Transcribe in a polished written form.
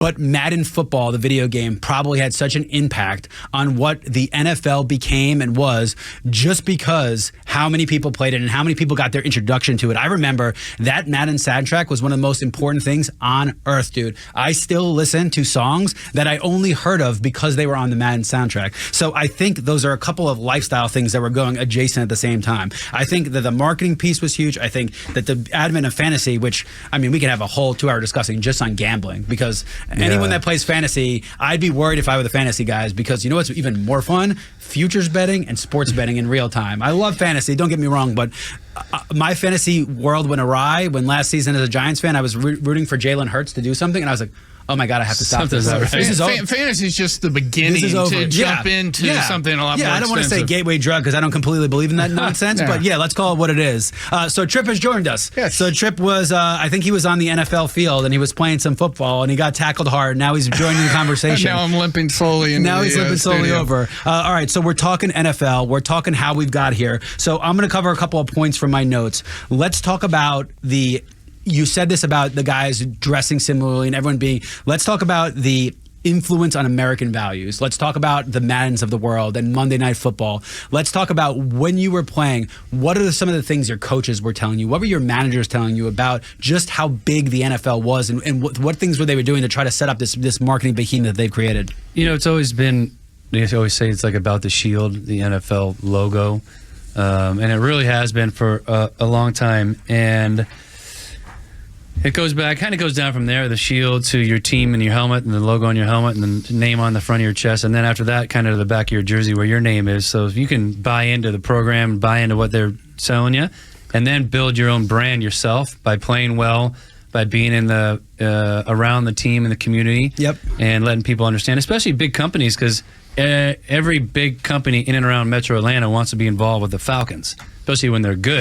But Madden Football, the video game, probably had such an impact on what the NFL became and was just because how many people played it and how many people got their introduction to it. I remember that Madden soundtrack was one of the most important things on earth, dude. I still listen to songs that I only heard of because they were on the Madden soundtrack. So I think those are a couple of lifestyle things that were going adjacent at the same time. I think that the marketing piece was huge. I think that the advent of fantasy, which, I mean, we could have a whole 2 hour discussing just on gambling because anyone that plays fantasy, I'd be worried if I were the fantasy guys because you know what's even more fun? Futures betting and sports betting in real time. I love fantasy, don't get me wrong, but my fantasy world went awry when last season as a Giants fan, I was rooting for Jalen Hurts to do something, and I was like, oh my God, I have to stop this. Fantasy is just the beginning to jump into something a lot more I don't want to say gateway drug because I don't completely believe in that nonsense, but let's call it what it is. So Tripp has joined us. Yes. So Tripp was, I think he was on the NFL field and he was playing some football and he got tackled hard. Now he's joining the conversation. Now I'm limping slowly. Now he's limping slowly over. All right, so we're talking NFL. We're talking how we've got here. So I'm going to cover a couple of points from my notes. Let's talk about you said this about the guys dressing similarly and everyone being, let's talk about the influence on American values. Let's talk about the Maddens of the world and Monday Night Football. Let's talk about when you were playing, what are some of the things your coaches were telling you? What were your managers telling you about just how big the NFL was and what things were they were doing to try to set up this marketing behemoth that they've created? You know, it's always been, they always say it's like about the shield, the NFL logo. And it really has been for a long time. And it goes back, kind of goes down from there, the shield to your team and your helmet and the logo on your helmet and the name on the front of your chest. And then after that, kind of to the back of your jersey where your name is. So if you can buy into the program, buy into what they're selling you, and then build your own brand yourself by playing well, by being in the around the team and the community, and letting people understand, especially big companies, because every big company in and around Metro Atlanta wants to be involved with the Falcons, especially when they're good.